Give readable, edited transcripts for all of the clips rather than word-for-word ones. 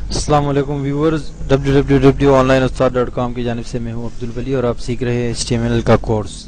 السلام علیکم viewers, www.onlineustad.com کی جانب سے میں ہوں عبدالولی اور آپ سیکھ رہے ہیں HTML کا کورس۔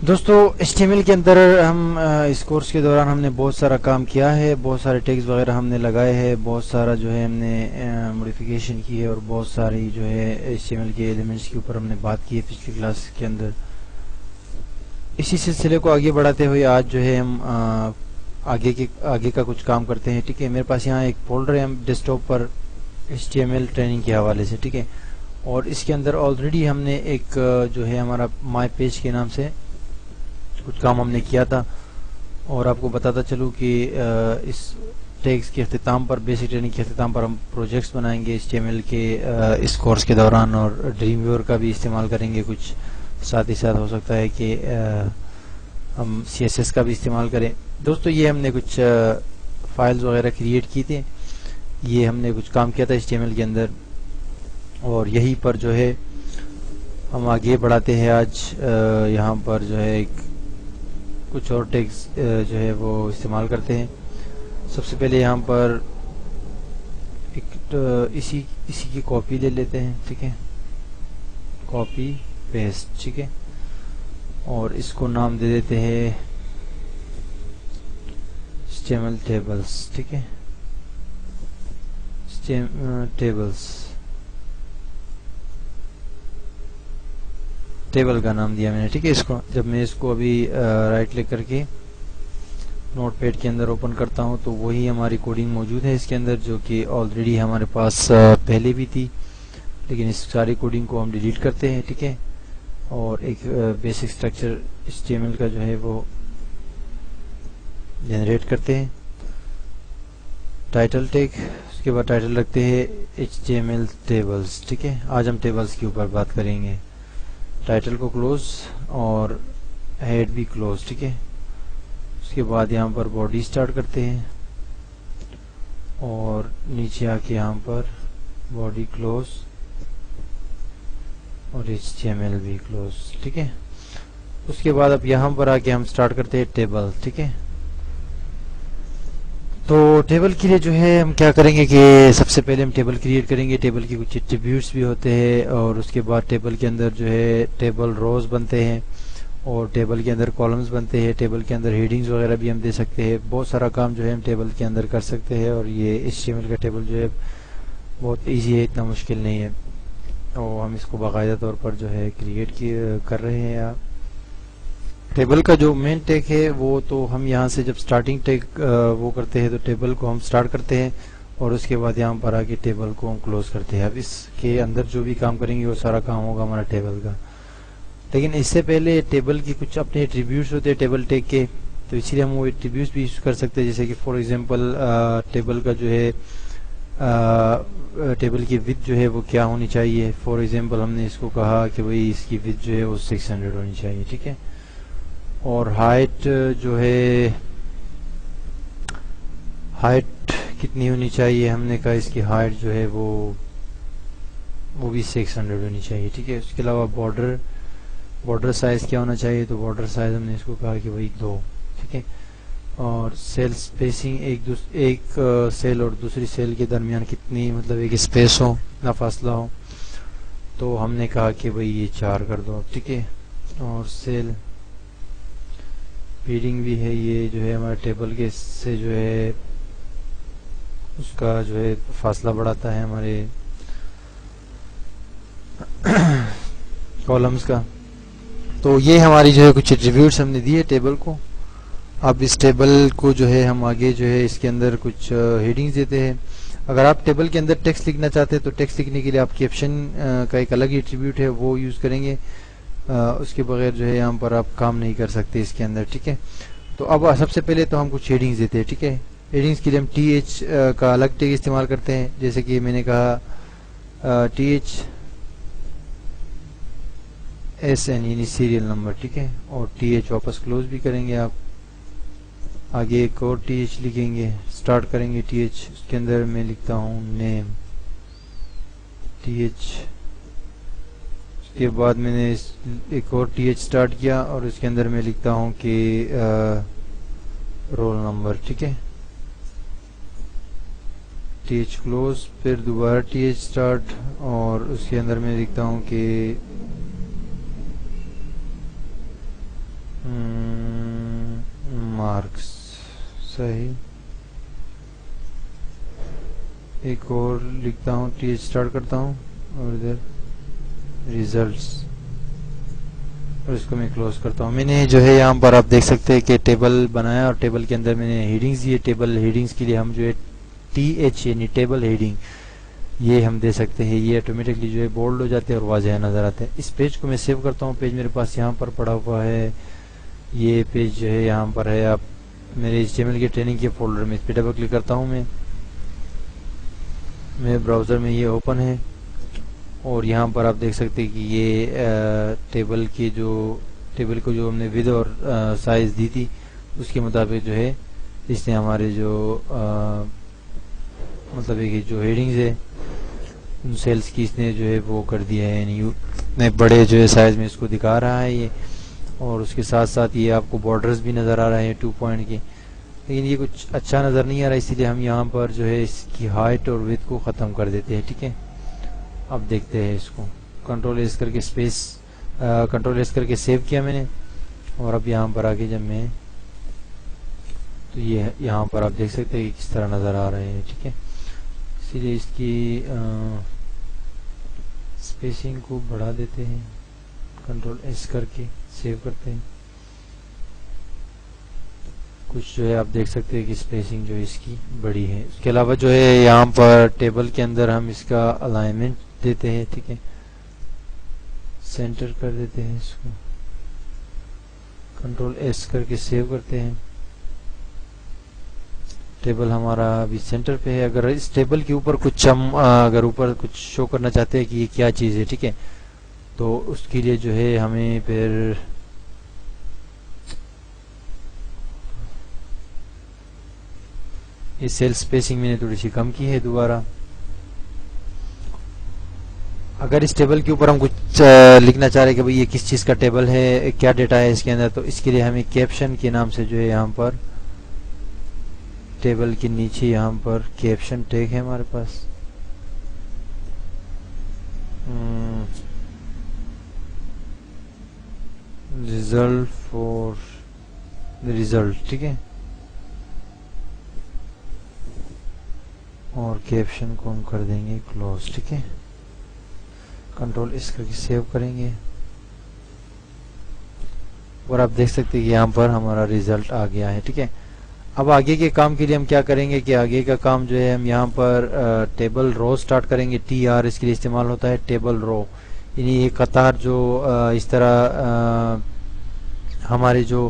دوستو HTML کے اندر ہم اس کورس کے دوران ہم نے بہت سارا کام کیا ہے، بہت سارے ٹیگز وغیرہ ہم نے لگائے ہیں، بہت سارا جو ہے ہم نے موڈیفیکیشن کی ہے اور بہت ساری جو ہے HTML کے ایلیمنٹس کے اوپر ہم نے بات کی ہے پچھلی کلاس کے اندر۔ اسی سلسلے کو آگے بڑھاتے ہوئے آج جو ہے ہم آگے کا کچھ کام کرتے ہیں۔ ٹھیک ہے، میرے پاس یہاں ایک فولڈر ہے ڈیسک ٹاپ پر HTML ٹریننگ کے حوالے سے، ٹھیک ہے، اور اس کے اندر آلریڈی ہم نے ایک جو ہے ہمارا مائی پیج کے نام سے کچھ کام ہم نے کیا تھا، اور آپ کو بتاتا چلوں کہ اس ٹیگز کے اختتام پر، بیسک ٹریننگ کے اختتام پر ہم پروجیکٹس بنائیں گے HTML کے اس کورس کے دوران، اور ڈریم ویور کا بھی استعمال کریں گے کچھ، ساتھ ہی ساتھ ہو سکتا ہے کہ ہم CSS کا بھی استعمال کریں۔ دوستو یہ ہم نے کچھ فائلز وغیرہ کریٹ کی تھے، یہ ہم نے کچھ کام کیا تھا HTML کے اندر، اور یہی پر جو ہے ہم آگے بڑھاتے ہیں۔ آج یہاں پر جو ہے کچھ اور ٹیگز جو ہے وہ استعمال کرتے ہیں۔ سب سے پہلے یہاں پر ایک اسی کی کاپی لے لیتے ہیں، ٹھیک ہے، کاپی پیسٹ، ٹھیک ہے، اور اس کو نام دے دیتے ہیں HTML ٹیبلز، ٹھیک ہے، ٹیبل کا نام دیا میں نے، ٹھیک ہے۔ اس کو جب میں اس کو ابھی رائٹ کلک کر کے نوٹ پیڈ کے اندر اوپن کرتا ہوں تو وہی ہماری کوڈنگ موجود ہے اس کے اندر، جو کہ آلریڈی ہمارے پاس پہلے بھی تھی، لیکن اس ساری کوڈنگ کو ہم ڈیلیٹ کرتے ہیں، ٹھیک ہے، اور ایک بیسک اسٹرکچر HTML کا جو ہے وہ جنریٹ کرتے ہیں۔ ٹائٹل ٹیگ، اس کے بعد ٹائٹل رکھتے ہیں HTML ٹیبلز، ٹھیک ہے۔ آج ہم ٹیبلز کے اوپر بات کریں گے۔ ٹائٹل کو کلوز اور ہیڈ بھی کلوز، ٹھیک ہے۔ اس کے بعد یہاں پر باڈی سٹارٹ کرتے ہیں اور نیچے آ کے یہاں پر باڈی کلوز اور HTML بھی کلوز، ٹھیک ہے۔ اس کے بعد اب یہاں پر آ کے ہم سٹارٹ کرتے ہیں ٹیبل، ٹھیک ہے۔ تو ٹیبل کے لیے جو ہے ہم کیا کریں گے کہ سب سے پہلے ہم ٹیبل کریٹ کریں گے۔ ٹیبل کے کچھ ایٹریبیوٹس بھی ہوتے ہیں، اور اس کے بعد ٹیبل کے اندر جو ہے ٹیبل روز بنتے ہیں، اور ٹیبل کے اندر کالمز بنتے ہیں، ٹیبل کے اندر ہیڈنگز وغیرہ بھی ہم دے سکتے ہیں۔ بہت سارا کام جو ہے ہم ٹیبل کے اندر کر سکتے ہیں، اور یہ HTML کا ٹیبل جو ہے بہت ایزی ہے، اتنا مشکل نہیں ہے، اور ہم اس کو باقاعدہ طور پر جو ہے کریٹ کر رہے ہیں۔ ٹیبل کا جو مین ٹیگ ہے وہ تو ہم یہاں سے جب سٹارٹنگ ٹیگ وہ کرتے ہیں تو ٹیبل کو ہم سٹارٹ کرتے ہیں، اور اس کے بعد یہاں پر آ کے ٹیبل کو ہم کلوز کرتے ہیں۔ اب اس کے اندر جو بھی کام کریں گے وہ سارا کام ہوگا ہمارا ٹیبل کا، لیکن اس سے پہلے ٹیبل کی کچھ اپنے ایٹریبیوٹس ہوتے ہیں ٹیبل ٹیگ کے، تو اسی لیے ہم وہ ایٹریبیوٹس بھی یوز کر سکتے ہیں، جیسے کہ فار ایگزامپل ٹیبل کا جو ہے ٹیبل کی وڈتھ جو ہے وہ کیا ہونی چاہیے۔ فار ایگزامپل ہم نے اس کو کہا کہ بھئی اس کی وڈتھ جو ہے وہ 600 ہونی چاہیے، ٹھیک ہے، اور ہائٹ جو ہے ہائٹ کتنی ہونی چاہیے، ہم نے کہا اس کی ہائٹ جو ہے وہ بھی 600 ہونی چاہیے، ٹھیک ہے۔ اس کے علاوہ بارڈر سائز کیا ہونا چاہیے، تو بارڈر سائز ہم نے اس کو کہا کہ بھئی 2، ٹھیک ہے، اور سیل سپیسنگ ایک سیل اور دوسری سیل کے درمیان کتنی مطلب ایک اسپیس ہو، اتنا فاصلہ ہو، تو ہم نے کہا کہ بھئی یہ 4 کر دو، ٹھیک ہے، اور سیل پیڈنگ بھی ہے، یہ جو ہے ہمارے ٹیبل کے سے جو ہے اس کا جو ہے فاصلہ بڑھاتا ہے ہمارے کالمز کا۔ تو یہ ہماری جو ہے کچھ ایٹریبیوٹس ہم نے دیے ٹیبل کو۔ اب اس ٹیبل کو جو ہے ہم آگے جو ہے اس کے اندر کچھ ہیڈنگز دیتے ہیں۔ اگر آپ ٹیبل کے اندر ٹیکسٹ لکھنا چاہتے ہیں تو ٹیکسٹ لکھنے کے لیے آپ کیپشن کا ایک الگ ایٹریبیوٹ ہے وہ یوز کریں گے، اس کے بغیر جو ہے یہاں پر آپ کام نہیں کر سکتے اس کے اندر، ٹھیک ہے۔ تو اب سب سے پہلے تو ہم کچھ ہیڈنگز دیتے ہیں، ٹھیک ہے۔ ہیڈنگز کے لیے ہم TH کا الگ ٹیگ استعمال کرتے ہیں، جیسے کہ میں نے کہا TH SN یعنی سیریل نمبر، ٹھیک ہے، اور TH واپس کلوز بھی کریں گے آپ، آگے ایک اور TH لکھیں گے، سٹارٹ کریں گے TH، اس کے اندر میں لکھتا ہوں نیم TH، اس کے بعد میں نے ایک اور TH سٹارٹ کیا اور اس کے اندر میں لکھتا ہوں کہ رول نمبر، ٹھیک ہے، ٹی ایچ کلوز، پھر دوبارہ ٹی ایچ اسٹارٹ، اور اس کے اندر میں لکھتا ہوں کہ مارکس. صحیح. ایک اور لکھتا ہوں، ٹی ایچ اسٹارٹ کرتا ہوں، اور ادھر ریزلٹس، اور اس کو میں کلوز کرتا ہوں. میں نے جو ہے یہاں پر آپ دیکھ سکتے ہیں کہ ٹیبل بنایا، اور ٹیبل کے اندر میں نے ہیڈنگز دیے. ٹیبل ہیڈنگز کے لیے ہم جو ہے ٹی ایچ یعنی ٹیبل ہیڈنگ یہ ہم دے سکتے ہیں. یہ آٹومیٹکلی جو ہے بولڈ ہو جاتے ہیں اور واضح نظر آتے ہیں. اس پیج کو میں سیو کرتا ہوں. پیج میرے پاس یہاں پر پڑا ہوا ہے. یہ پیج جو ہے یہاں پر ہے. آپ میرے HTML کی ٹریننگ کے فولڈر میں اس پہ ڈبل کلک کرتا ہوں. میں میرے براؤزر میں یہ اوپن ہے، اور یہاں پر آپ دیکھ سکتے ہیں کہ یہ ٹیبل کو جو ہم نے ود اور سائز دی تھی اس کے مطابق جو ہے اس نے ہمارے جو مطلب ہے کہ جو ہیڈنگز ہے ان سیلز کی اس نے جو ہے وہ کر دیا ہے، یعنی اتنے بڑے جو ہے سائز میں اس کو دکھا رہا ہے یہ. اور اس کے ساتھ ساتھ یہ آپ کو بارڈرز بھی نظر آ رہے ہیں 2 پوائنٹ کے، لیکن یہ کچھ اچھا نظر نہیں آ رہا، اسی لیے ہم یہاں پر جو ہے اس کی ہائٹ اور وڈتھ کو ختم کر دیتے ہیں. ٹھیک ہے، اب دیکھتے ہیں اس کو. کنٹرول ایس کر کے سیو کیا میں نے، اور اب یہاں پر آگے جب میں تو یہ یہاں پر آپ دیکھ سکتے ہیں کہ کس طرح نظر آ رہے ہیں. ٹھیک ہے، اسی لیے اس کی اسپیسنگ کو بڑھا دیتے ہیں. کنٹرول ایس کر کے سیو کرتے ہیں. کچھ جو ہے آپ دیکھ سکتے ہیں کہ اسپیسنگ جو ہے اس کی بڑی ہے. اس کے علاوہ جو ہے یہاں پر ٹیبل کے اندر ہم اس کا الائنمنٹ دیتے ہیں. ٹھیک ہے، سینٹر کر دیتے ہیں اس کو. کنٹرول ایس کر کے سیو کرتے ہیں. ٹیبل ہمارا ابھی سینٹر پہ ہے. اگر اس ٹیبل کے اوپر کچھ ہم اگر اوپر کچھ شو کرنا چاہتے ہیں کہ یہ کیا چیز ہے، ٹھیک ہے، تو اس کے لیے جو ہے ہمیں پھر یہ سیل سپیسنگ میں نے تھوڑی سی کم کی ہے دوبارہ. اگر اس ٹیبل کے اوپر ہم کچھ لکھنا چاہ رہے ہیں کہ بھئی یہ کس چیز کا ٹیبل ہے، کیا ڈیٹا ہے اس کے اندر، تو اس کے لیے ہمیں کیپشن کے نام سے جو ہے یہاں پر ٹیبل کے نیچے یہاں پر کیپشن ٹیگ ہے ہمارے پاس. Result four result. ٹھیک ہے، اور کیپشن کو ہم کر دیں گے کلوز. ٹھیک ہے، کنٹرول اس کر کے سیو کریں گے، اور آپ دیکھ سکتے ہیں کہ یہاں پر ہمارا ریزلٹ آ گیا ہے. ٹھیک ہے، اب آگے کے کام کے لیے ہم کیا کریں گے کہ آگے کا کام جو ہے ہم یہاں پر ٹیبل رو سٹارٹ کریں گے. ٹی آر اس کے لیے استعمال ہوتا ہے، ٹیبل رو، یعنی یہ قطار جو اس طرح ہمارے جو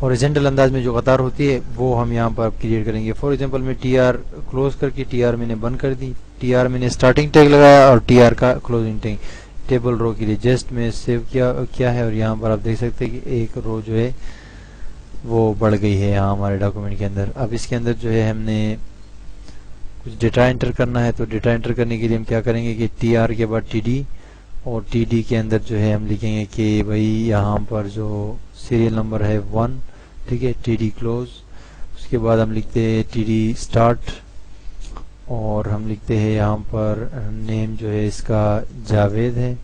ہاریزونٹل انداز میں جو قطار ہوتی ہے وہ ہم یہاں پر کریٹ کریں گے. فار ایگزامپل میں ٹی آر کلوز کر کے ٹی آر میں نے بند کر دی. ٹی آر میں نے اسٹارٹنگ ٹیگ لگایا اور ٹی آر کا کلوزنگ ٹیگ. ٹیبل رو کے لیے جسٹ میں سیو کیا ہے، اور یہاں پر آپ دیکھ سکتے ہیں کہ ایک رو جو ہے وہ بڑھ گئی ہے یہاں ہمارے ڈاکومنٹ کے اندر. اب اس کے اندر جو ہے ہم نے کچھ ڈیٹا انٹر کرنا ہے، تو ڈیٹا انٹر کرنے کے لیے ہم کیا کریں گے کہ ٹی آر کے بعد ٹی ڈی، اور ٹی ڈی کے اندر جو ہے ہم لکھیں گے کہ بھائی یہاں پر جو سیریل نمبر ہے 1. ٹھیک ہے، ٹی ڈی کلوز. اس کے بعد ہم لکھتے ہیں ٹی ڈی اسٹارٹ، اور ہم لکھتے ہیں یہاں پر نیم جو ہے اس کا جاوید ہے.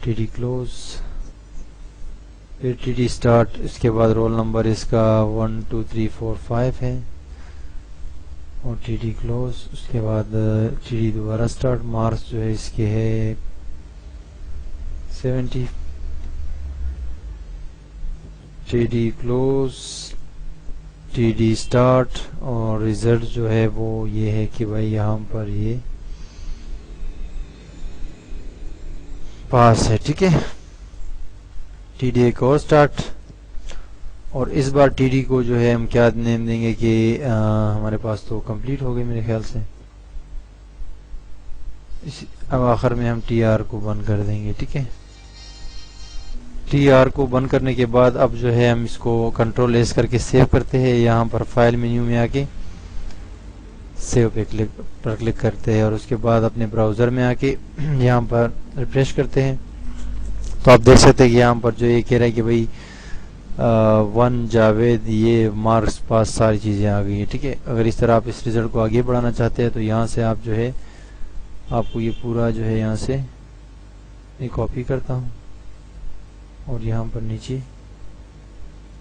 ٹی ڈی کلوز، پھر ٹی ڈی اسٹارٹ. اس کے بعد رول نمبر اس کا 1 2 3 4 5 ہے، اور ٹی ڈی کلوز. اس کے بعد ٹی ڈی دوبارہ اسٹارٹ. مارکس جو ہے اس کے ہے 70. T D close, T D start, اور ریزلٹ جو ہے وہ یہ ہے کہ بھائی یہاں پر یہ پاس ہے. ٹھیک ہے، ٹی ڈی ایک اور اسٹارٹ، اور اس بار ٹی ڈی کو جو ہے ہم کیا نیم دیں گے کہ ہمارے پاس تو کمپلیٹ ہو گئی میرے خیال سے. اب آخر میں ہم ٹی آر کو بند کر دیں گے. ٹھیک ہے، ٹی آر کو بند کرنے کے بعد اب جو ہے ہم اس کو کنٹرول ایس کر کے سیو کرتے ہیں. یہاں پر فائل مینیو میں آ کے سیو پہ کلک کرتے ہیں، اور اس کے بعد اپنے براؤزر میں آ کے یہاں پر ریفریش کرتے ہیں. تو آپ دیکھ سکتے ہیں کہ یہاں پر جو یہ کہہ رہا ہے کہ بھائی ون جاوید، یہ مارکس پاس ساری چیزیں آ گئی ہیں. ٹھیک ہے، اگر اس طرح آپ اس رزلٹ کو آگے بڑھانا چاہتے ہیں تو یہاں سے آپ جو ہے آپ کو یہ پورا جو ہے یہاں سے یہ کاپی کرتا ہوں اور یہاں پر نیچے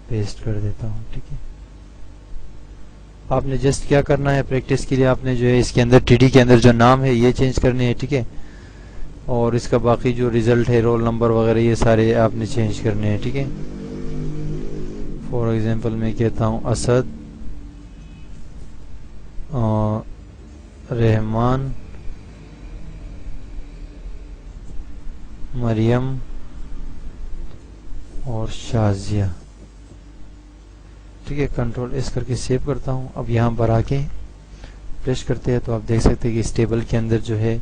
پیسٹ کر دیتا ہوں. ٹھیک ہے، آپ نے جسٹ کیا کرنا ہے پریکٹس کے لیے، آپ نے جو ہے اس کے اندر ٹی ڈی کے اندر جو نام ہے یہ چینج کرنے ہیں. ٹھیک ہے، اور اس کا باقی جو رزلٹ ہے رول نمبر وغیرہ یہ سارے آپ نے چینج کرنے ہیں. ٹھیک ہے، فار ایگزامپل میں کہتا ہوں اسد رحمان مریم اور شازیہ. ٹھیک ہے، کنٹرول ایس کر کے سیو کرتا ہوں. اب یہاں پر آ کے پریس کرتے ہیں تو آپ دیکھ سکتے ہیں کہ اس ٹیبل کے اندر جو ہے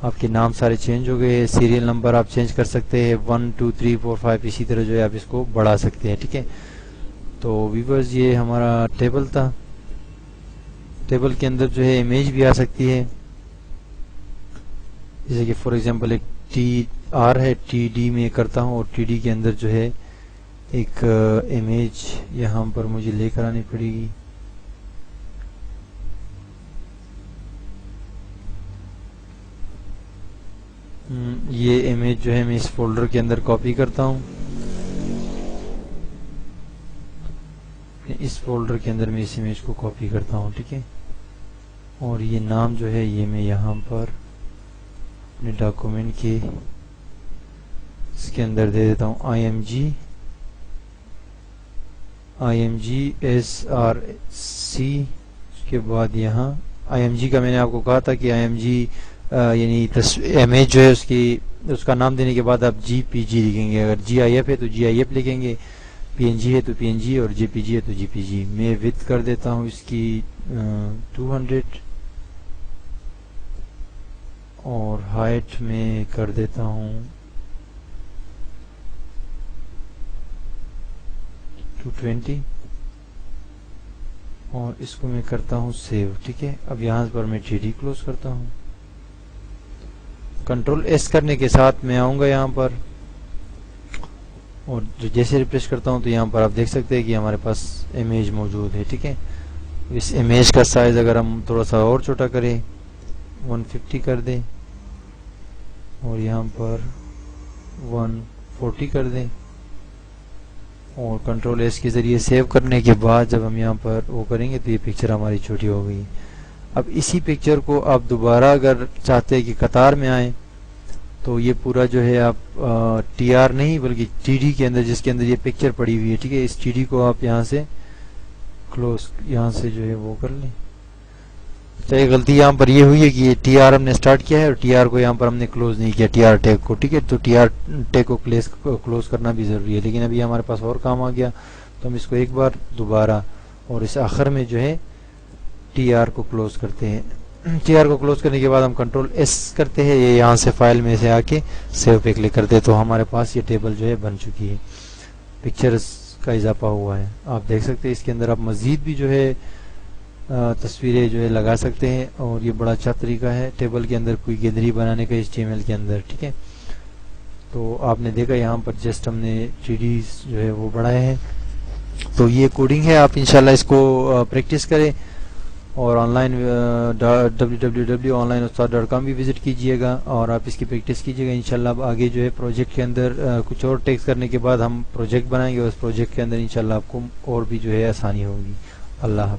آپ کے نام سارے چینج ہو گئے. سیریل نمبر آپ چینج کر سکتے ہیں 1 2 3 4 5 اسی طرح جو ہے آپ اس کو بڑھا سکتے ہیں. ٹھیک ہے، تو ویورز یہ ہمارا ٹیبل تھا. ٹیبل کے اندر جو ہے امیج بھی آ سکتی ہے، جیسے کہ فار ایگزامپل ایک ٹی آر ہے، ٹی ڈی میں کرتا ہوں اور ٹی ڈی کے اندر جو ہے ایک امیج یہاں پر مجھے لے کر آنی پڑے گی. یہ امیج جو ہے میں اس فولڈر کے اندر کاپی کرتا ہوں، اس فولڈر کے اندر میں اس امیج کو کاپی کرتا ہوں. ٹھیک ہے، اور یہ نام جو ہے یہ میں یہاں پر اپنے ڈاکومنٹ کے اس کے اندر دے دیتا ہوں I M G S R C. اس کے بعد یہاں آئی ایم جی کا میں نے آپ کو کہا تھا کہ آئی ایم جی یعنی امیج جو ہے اس کا نام دینے کے بعد آپ جی پی جی لکھیں گے. اگر جی آئی ایف ہے تو جی آئی ایف لکھیں گے، پی این جی ہے تو پی این جی، اور جے پی جی ہے تو جے پی جی. میں وڈتھ کر دیتا ہوں اس کی 200 اور ہائٹ میں کر دیتا ہوں 220 اور اس کو میں کرتا ہوں سیو. ٹھیک ہے، اب یہاں پر میں ٹی ڈی کلوز کرتا ہوں. کنٹرول ایس کرنے کے ساتھ میں آؤں گا یہاں پر اور جیسے ریفریش کرتا ہوں تو یہاں پر آپ دیکھ سکتے ہیں کہ ہمارے پاس امیج موجود ہے. ٹھیک ہے، اس امیج کا سائز اگر ہم تھوڑا سا اور چھوٹا کریں 150 کر دیں اور یہاں پر 140 کر دیں اور کنٹرول ایس کے ذریعے سیو کرنے کے بعد جب ہم یہاں پر وہ کریں گے تو یہ پکچر ہماری چھوٹی ہو گئی. اب اسی پکچر کو آپ دوبارہ اگر چاہتے ہیں کہ قطار میں آئیں تو یہ پورا جو ہے آپ ٹی آر نہیں بلکہ ٹی ڈی کے اندر جس کے اندر یہ پکچر پڑی ہوئی ہے. ٹھیک ہے، اس ٹی ڈی کو آپ یہاں سے کلوز یہاں سے جو ہے وہ کر لیں. چاہے غلطی یہاں پر یہ ہوئی ہے کہ یہ ٹی آر ہم نے سٹارٹ کیا ہے اور ٹی آر کو یہاں پر ہم نے کلوز نہیں کیا، ٹی آر ٹیگ کو. ٹھیک ہے، تو ٹی آر ٹیگ کو کلوز کرنا بھی ضروری ہے، لیکن ابھی ہمارے پاس اور کام آ گیا تو ہم اس کو ایک بار دوبارہ اور اس آخر میں جو ہے ٹی آر کو کلوز کرتے ہیں. ٹی آر کو کلوز کرنے کے بعد ہم کنٹرول ایس کرتے ہیں، یہ یہاں سے فائل میں سے آ کے سیو پہ کلک کرتے ہیں تو ہمارے پاس یہ ٹیبل جو ہے بن چکی ہے. پکچرز کا اضافہ ہوا ہے، آپ دیکھ سکتے ہیں. اس کے اندر آپ مزید بھی جو ہے تصویریں جو ہے لگا سکتے ہیں اور یہ بڑا اچھا طریقہ ہے ٹیبل کے اندر کوئی گیلری بنانے کا HTML کے اندر. ٹھیک ہے، تو آپ نے دیکھا یہاں پر جسٹ ہم نے 3Ds جو ہے وہ بڑھائے ہیں. تو یہ کوڈنگ ہے، آپ انشاءاللہ اس کو پریکٹس کریں اور آن لائن www.onlineustad.com بھی وزٹ کیجئے گا اور آپ اس کی پریکٹس کیجئے گا. انشاءاللہ اب آگے جو ہے پروجیکٹ کے اندر کچھ اور ٹیکس کرنے کے بعد ہم پروجیکٹ بنائیں گے اور اس پروجیکٹ کے اندر انشاءاللہ آپ کو اور بھی جو ہے آسانی ہوگی. اللہ حافظ.